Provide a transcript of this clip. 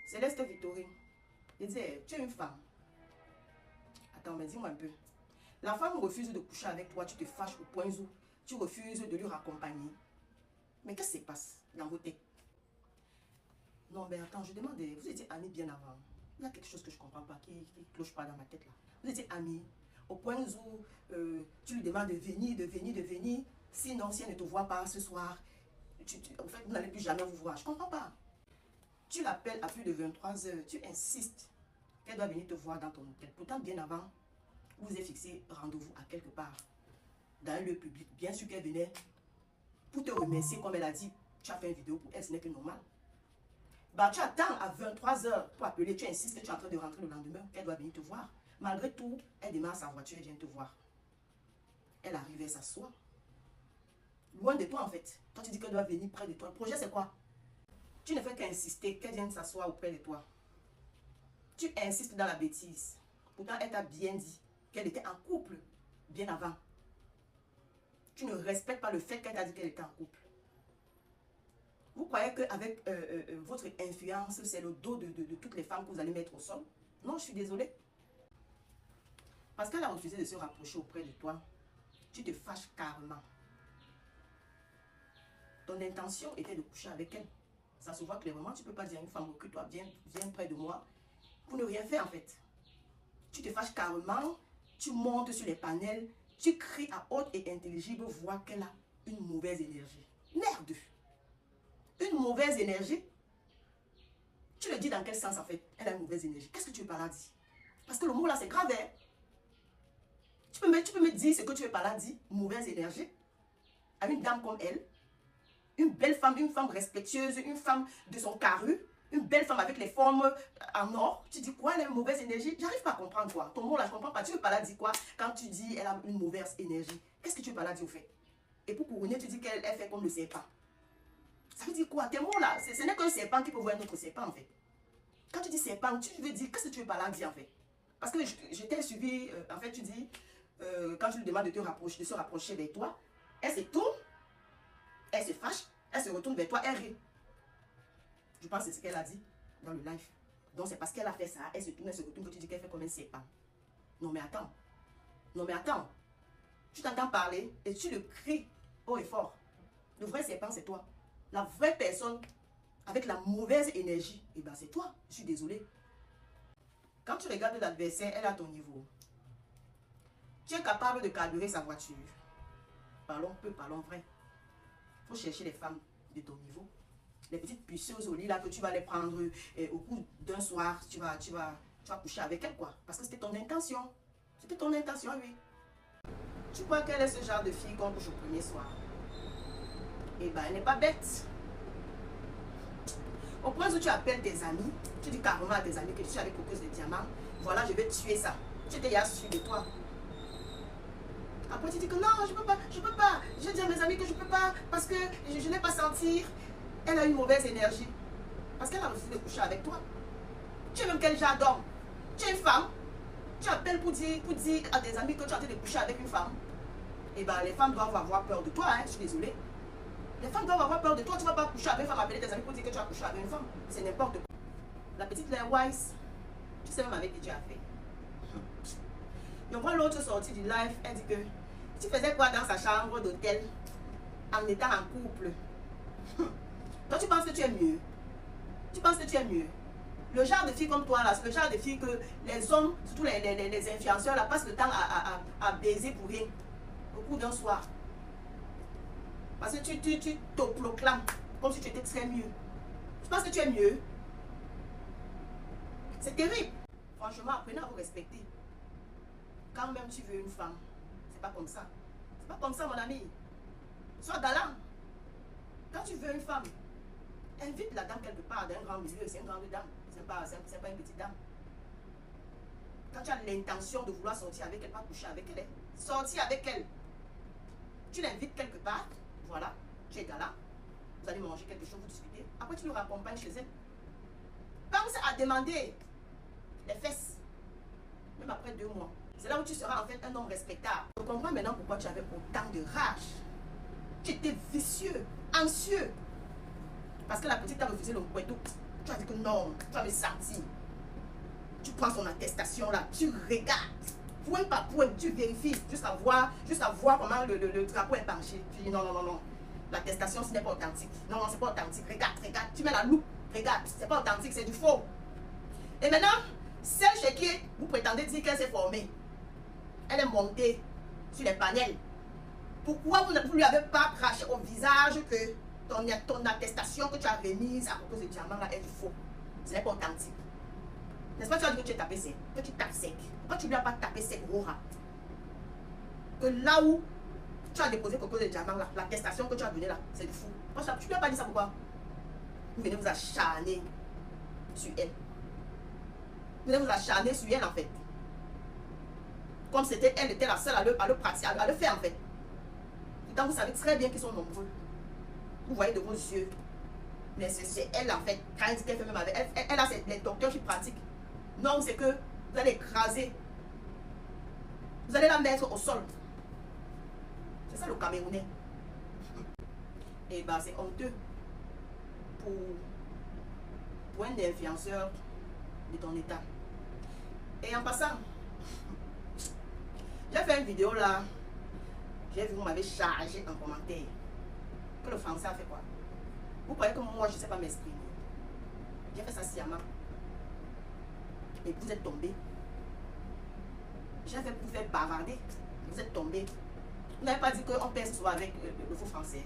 Céleste Vittori. Il disait, tu es une femme. Attends, mais dis-moi un peu. La femme refuse de coucher avec toi, tu te fâches au point où tu refuses de lui raccompagner. Mais qu'est-ce qui se passe dans vos têtes? Non, mais attends, je demande, vous étiez amis bien avant. Il y a quelque chose que je ne comprends pas, qui ne cloche pas dans ma tête là. Vous étiez amis, au point où tu lui demandes de venir. Sinon, si elle ne te voit pas ce soir, en fait, vous n'allez plus jamais vous voir. Je ne comprends pas. Tu l'appelles à plus de 23 h, tu insistes qu'elle doit venir te voir dans ton hôtel. Pourtant, bien avant, vous avez fixé rendez-vous à quelque part, dans un lieu public. Bien sûr qu'elle venait pour te remercier, comme elle a dit, tu as fait une vidéo pour elle, ce n'est que normal. Bah, tu attends à 23 h pour appeler, tu insistes que tu es en train de rentrer le lendemain, qu'elle doit venir te voir. Malgré tout, elle démarre sa voiture et vient te voir. Elle arrive, elle s'assoit. Loin de toi en fait. Toi tu dis qu'elle doit venir près de toi. Le projet c'est quoi? Tu ne fais qu'insister qu'elle vienne s'asseoir auprès de toi. Tu insistes dans la bêtise. Pourtant elle t'a bien dit qu'elle était en couple bien avant. Tu ne respectes pas le fait qu'elle t'a dit qu'elle était en couple. Vous croyez qu'avec votre influence, c'est le dos de toutes les femmes que vous allez mettre au sol? Non, je suis désolée. Parce qu'elle a refusé de se rapprocher auprès de toi, tu te fâches carrément. Ton intention était de coucher avec elle. Ça se voit clairement, tu ne peux pas dire à une femme, occupe-toi, viens près de moi, pour ne rien faire en fait. Tu te fâches carrément, tu montes sur les panels, tu cries à haute et intelligible voix qu'elle a une mauvaise énergie. Merde! Une mauvaise énergie? Tu le dis dans quel sens en fait? Elle a une mauvaise énergie. Qu'est-ce que tu veux par là dire? Parce que le mot là c'est grave, hein? Tu peux me dire ce que tu veux par là dire? Mauvaise énergie? À une dame comme elle? Une belle femme, une femme respectueuse, une femme de son carrure, une belle femme avec les formes en or. Tu dis quoi, elle a une mauvaise énergie? J'arrive pas à comprendre quoi. Ton mot là, je comprends pas. Tu veux par là dire quoi quand tu dis elle a une mauvaise énergie? Qu'est-ce que tu veux par là dire au fait? Et pour couronner, tu dis qu'elle fait comme le serpent. Ça veut dire quoi? Tes mots là, ce n'est qu'un serpent qui peut voir un autre serpent en fait. Quand tu dis serpent, tu veux dire, qu'est-ce que tu veux par là dire en fait? Parce que je t'ai suivi, en fait tu dis, quand tu lui demandes de se rapprocher vers toi, elle se tourne, elle se fâche, elle se retourne vers toi, elle rit. Je pense que c'est ce qu'elle a dit dans le live. Donc c'est parce qu'elle a fait ça, elle se tourne, que tu dis qu'elle fait comme un serpent. Non mais attends, non mais attends. Tu t'entends parler et tu le cries haut et fort. Le vrai serpent c'est toi. La vraie personne avec la mauvaise énergie, et ben c'est toi. Je suis désolée. Quand tu regardes l'adversaire, elle est à ton niveau. Tu es capable de carburer sa voiture. Parlons peu, parlons vrai. Il faut chercher les femmes de ton niveau. Les petites puceuses au lit là que tu vas les prendre au cours d'un soir, tu vas coucher avec elle quoi. Parce que c'était ton intention. C'était ton intention, oui. Tu crois qu'elle est ce genre de fille qu'on couche au premier soir? Eh ben, elle n'est pas bête. Au point où tu appelles tes amis, tu dis carrément à tes amis que tu suis avec Cocosse de Diamant, voilà, je vais tuer ça. Tu étais sûr de toi. Après, tu dis que non, je peux pas. Je dis à mes amis que je peux pas parce que je n'ai pas senti. Elle a une mauvaise énergie. Parce qu'elle a refusé de coucher avec toi. Tu es même quel genre d'homme? Tu es une femme. Tu appelles pour dire à tes amis que tu es en train de coucher avec une femme. Et bien, les femmes doivent avoir peur de toi, hein, je suis désolée. Les femmes doivent avoir peur de toi. Tu ne vas pas coucher avec une femme, appeler tes amis pour dire que tu as couché avec une femme. C'est n'importe quoi. La petite Claire Wise, tu sais même avec qui tu as fait. Et on voit l'autre sortie du live, elle dit que tu faisais quoi dans sa chambre d'hôtel en étant en couple? Toi, tu penses que tu es mieux. Tu penses que tu es mieux. Le genre de fille comme toi, là, c'est le genre de fille que les hommes, surtout les influenceurs, là, passent le temps à baiser pour rien. Au cours d'un soir. Parce que tu te proclames comme si tu étais très mieux. Tu penses que tu es mieux? C'est terrible. Franchement, apprenez à vous respecter. Quand même tu veux une femme, c'est pas comme ça. C'est pas comme ça, mon ami. Sois galant. Quand tu veux une femme, invite la dame quelque part d'un grand milieu. C'est une grande dame. C'est pas une petite dame. Quand tu as l'intention de vouloir sortir avec elle, pas coucher avec elle, sortir avec elle. Tu l'invites quelque part. Voilà, tu es galant. Vous allez manger quelque chose, vous discutez. Après, tu le raccompagnes chez elle. Pense à demander les fesses. Même après 2 mois. C'est là où tu seras en fait un homme respectable. Je comprends maintenant pourquoi tu avais autant de rage. Tu étais vicieux, anxieux. Parce que la petite a refusé le couteau. Tu as dit que non, tu avais senti. Tu prends son attestation là, tu regardes. Point par point, tu vérifies jusqu'à voir comment le drapeau est penché. Tu dis non, non, non, non. L'attestation, ce n'est pas authentique. Non, non, c'est pas authentique. Regarde, regarde. Tu mets la loupe. Regarde, c'est pas authentique, c'est du faux. Et maintenant, celle chez qui vous prétendez dire qu'elle s'est formée, elle est montée sur les panels. Pourquoi vous ne lui avez pas craché au visage que ton attestation que tu as remise à propos de diamant là est du faux? Ce n'est pas authentique. N'est-ce pas, tu as dit que tu es tapé sec, que tu tapes sec. Pourquoi tu ne lui as pas tapé sec, gros rat? Que là où tu as déposé propos de diamant là, l'attestation que tu as donnée là, c'est du fou. Pourquoi tu ne lui as pas dit ça? Pourquoi? Vous venez vous acharner sur elle. Vous venez vous acharner sur elle en fait. Comme c'était elle était la seule à le pratiquer, à le faire en fait. Pourtant vous savez très bien qu'ils sont nombreux. Vous voyez de vos yeux. Mais c'est elle en fait. Quand elle dit qu'elle fait même avec elle a les docteurs qui pratiquent. Non, c'est que vous allez écraser. Vous allez la mettre au sol. C'est ça le Camerounais. Et bah c'est honteux pour un influenceur de ton état. Et en passant, j'ai fait une vidéo là. J'ai vu, vous m'avez chargé en commentaire. Que le français a fait quoi? Vous croyez que moi je ne sais pas m'exprimer? J'ai fait ça sciemment. Et vous êtes tombé. J'ai fait pour vous faire bavarder. Vous êtes tombé. Vous n'avez pas dit qu'on pèse souvent avec le faux français.